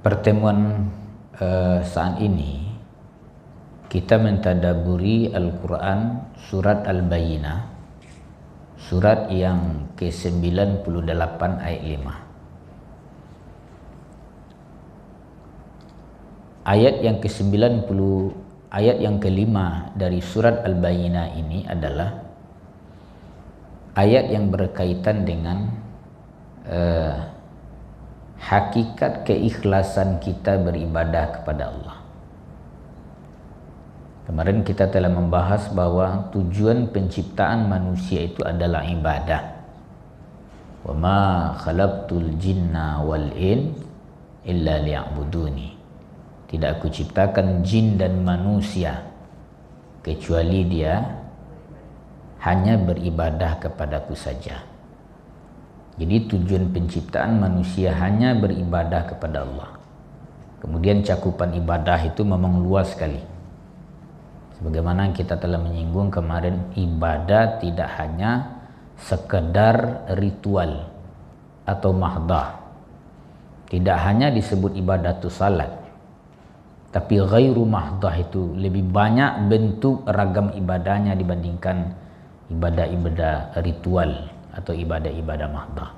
Pertemuan saat ini kita mentadaburi Al-Quran surat Al-Bayyinah, surat yang ke-98 ayat 5. Ayat yang ke-90, ayat yang kelima dari surat Al-Bayyinah ini adalah ayat yang berkaitan dengan hakikat keikhlasan kita beribadah kepada Allah. Kemarin kita telah membahas bahwa tujuan penciptaan manusia itu adalah ibadah. Wa ma khalaqtul jinna wal in illa liya'buduni. Tidak aku ciptakan jin dan manusia kecuali dia hanya beribadah kepadaku saja. Jadi tujuan penciptaan manusia hanya beribadah kepada Allah. Kemudian cakupan ibadah itu memang luas sekali. Sebagaimana kita telah menyinggung kemarin, ibadah tidak hanya sekedar ritual atau mahdah. Tidak hanya disebut ibadah itu salat. Tapi ghairu mahdah itu lebih banyak bentuk ragam ibadahnya dibandingkan ibadah-ibadah ritual atau ibadah-ibadah mahdah.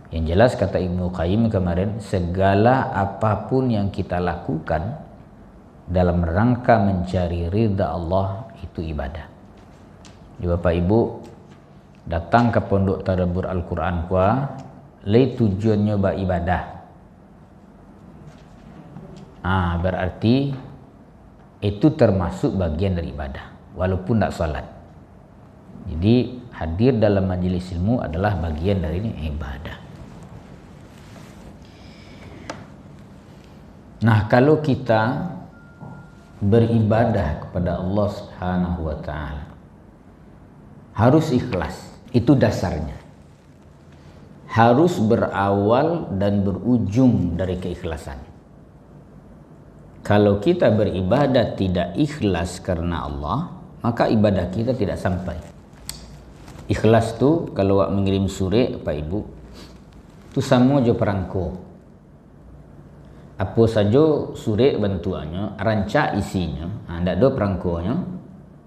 Yang jelas kata Ibnu Qayyim kemarin, segala apapun yang kita lakukan dalam rangka mencari ridha Allah itu ibadah. Jadi Bapak Ibu datang ke pondok tadabbur Al-Quran le tujuannya beribadah. Berarti itu termasuk bagian dari ibadah walaupun tidak salat. Jadi hadir dalam majelis ilmu adalah bagian dari ibadah. Nah, kalau kita beribadah kepada Allah Subhanahu wa taala harus ikhlas, itu dasarnya. Harus berawal dan berujung dari keikhlasan. Kalau kita beribadah tidak ikhlas karena Allah, maka ibadah kita tidak sampai. Ikhlas tu kalau awak mengirim surat Pak Ibu tu sama je perangko. Apa saja surat bantuannya, rancak isinya, ndak ada perangkonya,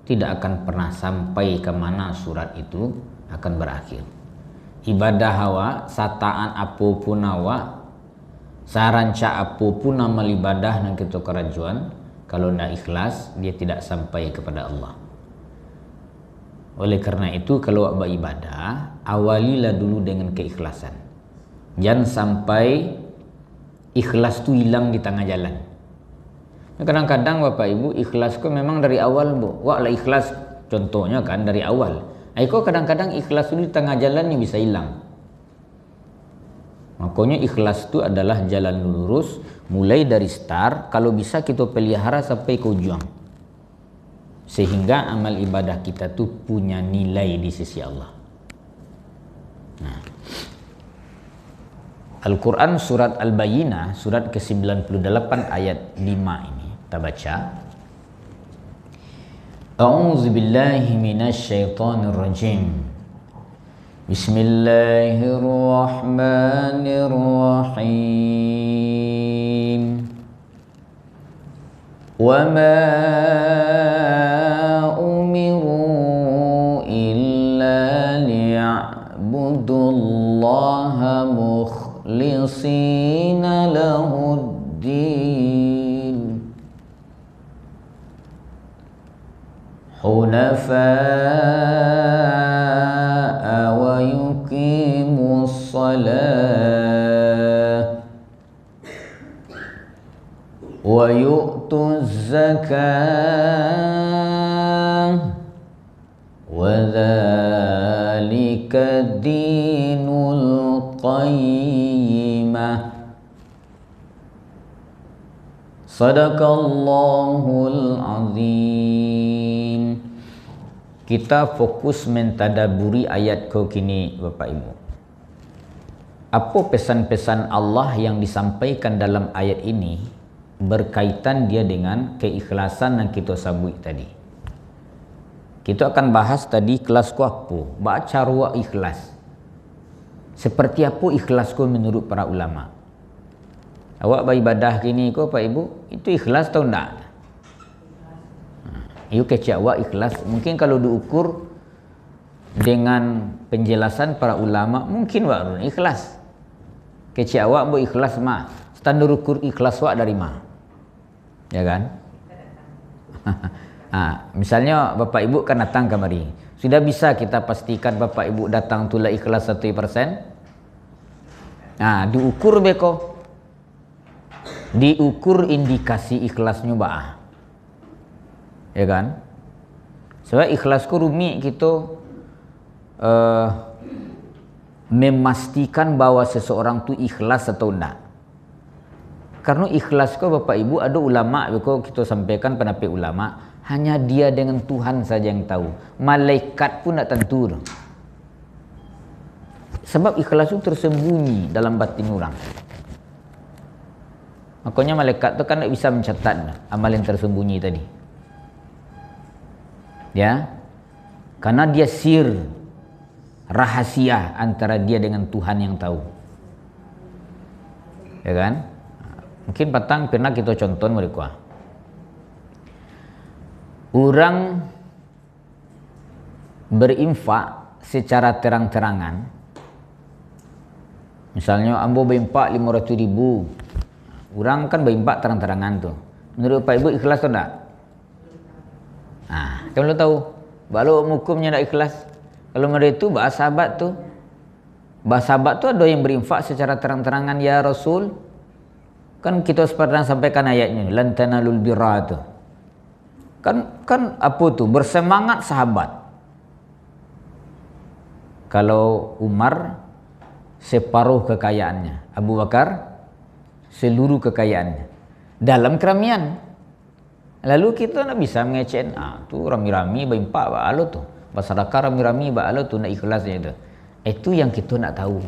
tidak akan pernah sampai ke mana surat itu akan berakhir. Ibadah awak, sataan apapun awak, sarancak apapun amal ibadah nang kita kerajuan, kalau ndak ikhlas dia tidak sampai kepada Allah. Oleh karena itu kalau awak beribadah, awalilah dulu dengan keikhlasan. Jangan sampai ikhlas tu hilang di tengah jalan. Kadang-kadang Bapak Ibu ikhlas kok memang dari awal bu. Wak lah ikhlas contohnya kan dari awal. Kok kadang-kadang ikhlas tu di tengah jalan yang bisa hilang. Makanya ikhlas tu adalah jalan lurus mulai dari start. Kalau bisa kita pelihara sampai ke ujung. Sehingga amal ibadah kita tu punya nilai di sisi Allah. Nah, Al-Quran surat Al-Bayyinah surat ke-98 ayat 5 ini kita baca. A'udzu billahi minasy syaithanir rajim. Bismillahirrahmanirrahim. Wa ma Allaha mukhlisina lahuddin hunafa'a wa yuqimus salah wa yu'tuz zakah wa dzalika dinul qayyimah. Sadaqallahul azim. Kita fokus mentadaburi ayat kau kini Bapak Ibu. Apa pesan-pesan Allah yang disampaikan dalam ayat ini berkaitan dia dengan keikhlasan yang kita sabut tadi. Kita akan bahas tadi kelasku apa, baca ruah ikhlas. Seperti apa ikhlasku menurut para ulama? Awak beribadah kini ko Pak Ibu, itu ikhlas atau enggak? Itu kecik awak ikhlas. Mungkin kalau diukur dengan penjelasan para ulama, mungkin wak ikhlas. Kecik awak bu ikhlas mah. Standar ukur ikhlas wak dari mah, ya kan? Misalnya Bapak Ibu kan datang kemari. Sudah bisa kita pastikan Bapak Ibu datang tulah ikhlas 1%? Diukur beko. Diukur indikasi ikhlasnya bah. Ya kan? Sebab ikhlasku rumit gitu memastikan bahwa seseorang tu ikhlas atau enggak. Karena ikhlas ko Bapak Ibu ada ulama beko kita sampaikan pendapat ulama, hanya dia dengan Tuhan saja yang tahu. Malaikat pun tak tentu. Sebab ikhlas itu tersembunyi dalam batin orang. Makanya malaikat tu kan tak bisa mencatat amal yang tersembunyi tadi. Ya. Karena dia sir, rahasia antara dia dengan Tuhan yang tahu. Ya kan? Mungkin patang pernah kita contoh mereka. Orang berinfak secara terang-terangan. Misalnya ambo berinfak 500.000. Orang kan berinfak terang-terangan tuh. Menurut Pak Ibu ikhlas atau enggak? Kita belum tahu. Baru hukumnya enggak ikhlas. Kalau mereka itu bahasa sahabat tuh. Bahasa sahabat tuh ada yang berinfak secara terang-terangan, ya Rasul. Kan kita pernah sampaikan ayatnya, lan tanalul birra tuh. Kan apa tuh? Bersemangat sahabat. Kalau Umar separuh kekayaannya, Abu Bakar seluruh kekayaannya dalam keramaian. Lalu kita nak bisa mengecen, tu rami-rami berinfak ba alo tu. Bersedekah rami-rami ba alo tu nak ikhlasnya itu. Itu yang kita nak tahu.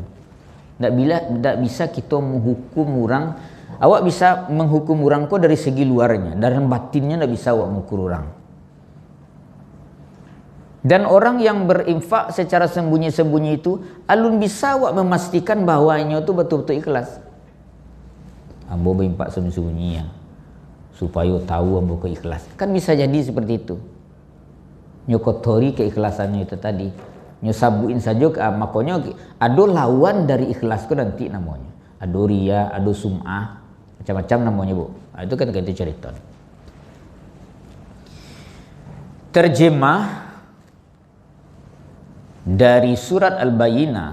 Tak bisa kita menghukum orang. Awak bisa menghukum orang kau dari segi luarnya, dari batinnya tak bisa awak mengukur orang. Dan orang yang berinfak secara sembunyi-sembunyi itu, alun bisa awak memastikan bahawanya itu betul-betul ikhlas. Ambo berinfak sembunyi-sembunyi ya, supaya tahu ambo ke ikhlas. Kan bisa jadi seperti itu. Nyokotori keikhlasannya itu tadi. Nyosabuin saja, makanya ada lawan dari ikhlas itu nanti namanya. Ada ria, ada sum'ah, macam-macam namanya bu. Itu kan kita cerita. Terjemah dari surat Al-Bayyinah,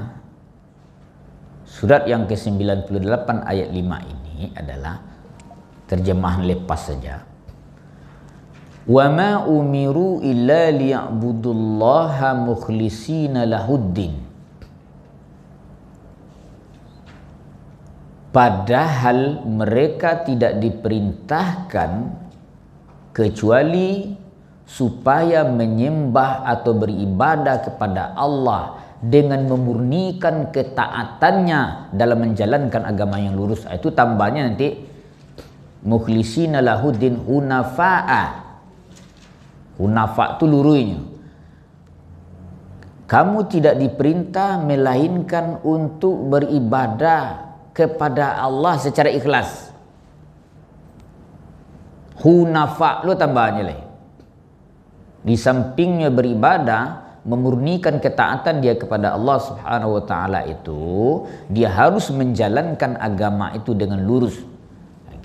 surat yang ke-98 ayat 5 ini adalah terjemahan lepas saja. Wa ma umiru illa liya'budullaha mukhlishina lahuddin. Padahal mereka tidak diperintahkan kecuali supaya menyembah atau beribadah kepada Allah dengan memurnikan ketaatannya dalam menjalankan agama yang lurus. Itu tambahnya nanti mukhlishina lahuddin hunafa'a. Hunafa' itu lurunya. Kamu tidak diperintah melainkan untuk beribadah kepada Allah secara ikhlas. Hunafa' lu tambahannya lagi. Di sampingnya beribadah, memurnikan ketaatan dia kepada Allah Subhanahu wa taala itu, dia harus menjalankan agama itu dengan lurus.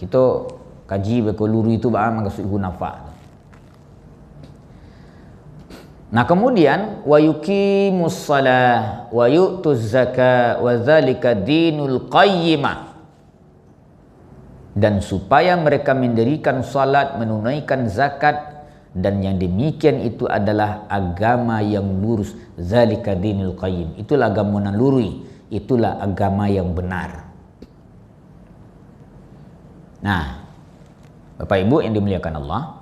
Kita kaji beko lurus itu bah maksud hunafa'. Nah kemudian wa yuqimus shalah wa yu'tuz zakah wa dzalika dinul qayyimah, dan supaya mereka mendirikan salat, menunaikan zakat, dan yang demikian itu adalah agama yang lurus. Dzalika dinul qayyim, itulah agama yang lurus, itulah agama yang benar. Nah Bapak Ibu yang dimuliakan Allah,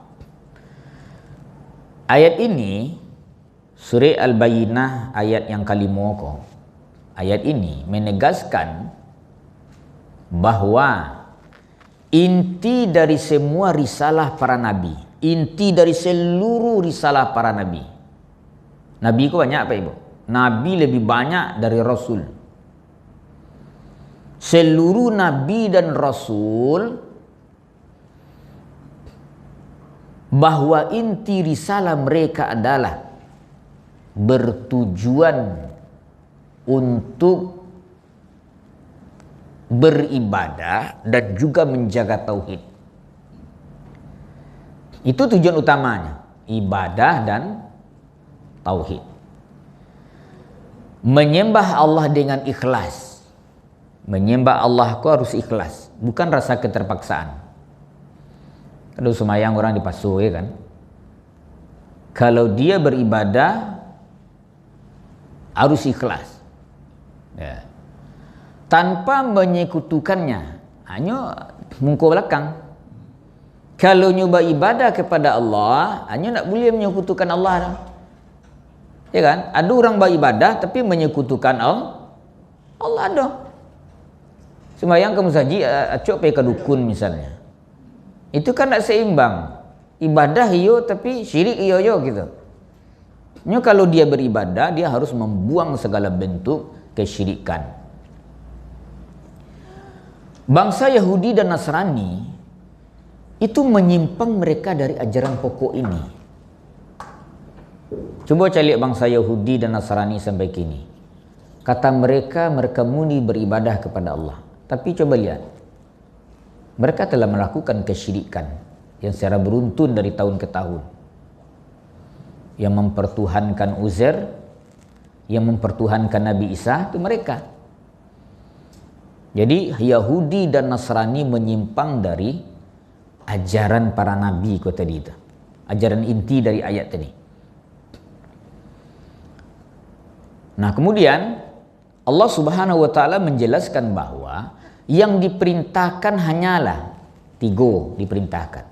ayat ini Surah Al-Bayyinah ayat yang kelima. Ayat ini menegaskan bahwa inti dari semua risalah para nabi, inti dari seluruh risalah para nabi. Nabi itu banyak Pak Ibu. Nabi lebih banyak dari Rasul. seluruh nabi dan rasul bahwa inti risalah mereka adalah bertujuan untuk beribadah dan juga menjaga tauhid. Itu tujuan utamanya, ibadah dan tauhid. Menyembah Allah dengan ikhlas. Menyembah Allah itu harus ikhlas, bukan rasa keterpaksaan. Kalau semayang orang dipasuh, ya kan? Kalau dia beribadah harus ikhlas, ya. Tanpa menyekutukannya, hanya mungkul belakang. Kalau nyoba ibadah kepada Allah, hanya nak boleh menyekutukan Allah dah. Ya kan? Ada orang beribadah tapi menyekutukan Allah ada. Semayang kamu saji, acok pergi ke dukun misalnya. Itu kan tak seimbang. Ibadah iyo tapi syirik iyo gitu. Ini kalau dia beribadah, dia harus membuang segala bentuk kesyirikan. Bangsa Yahudi dan Nasrani itu menyimpang mereka dari ajaran pokok ini. Coba cari bangsa Yahudi dan Nasrani sampai kini. Kata mereka muni beribadah kepada Allah. Tapi coba lihat, mereka telah melakukan kesyirikan yang secara beruntun dari tahun ke tahun. Yang mempertuhankan Uzair, yang mempertuhankan Nabi Isa, itu mereka. Jadi Yahudi dan Nasrani menyimpang dari ajaran para nabi kau tadi itu. Ajaran inti dari ayat tadi. Nah, kemudian Allah Subhanahu wa taala menjelaskan bahwa yang diperintahkan hanyalah 3 diperintahkan.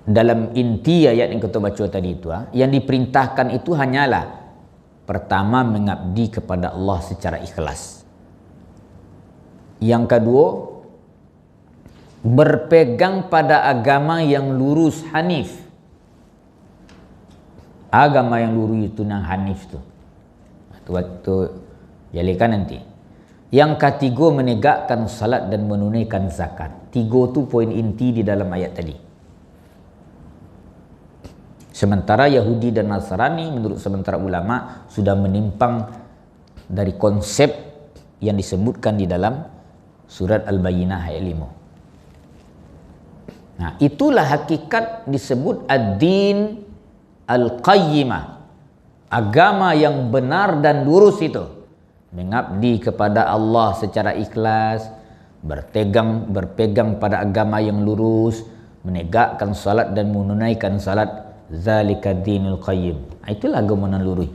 Dalam inti ayat yang kita baca tadi itu, yang diperintahkan itu hanyalah pertama mengabdi kepada Allah secara ikhlas. Yang kedua, berpegang pada agama yang lurus, hanif. Agama yang lurus itu yang hanif tu. Waktu jalikan nanti. Yang ketiga, menegakkan salat dan menunaikan zakat. 3 tu poin inti di dalam ayat tadi. Sementara Yahudi dan Nasrani menurut sementara ulama sudah menyimpang dari konsep yang disebutkan di dalam surat Al-Bayyinah ayat 5. Nah, itulah hakikat disebut ad-din al-qayyimah. Agama yang benar dan lurus itu. Mengabdi kepada Allah secara ikhlas, berpegang pada agama yang lurus, menegakkan salat dan menunaikan salat. Zalika dinul qayyim. Itulah agama yang lurus.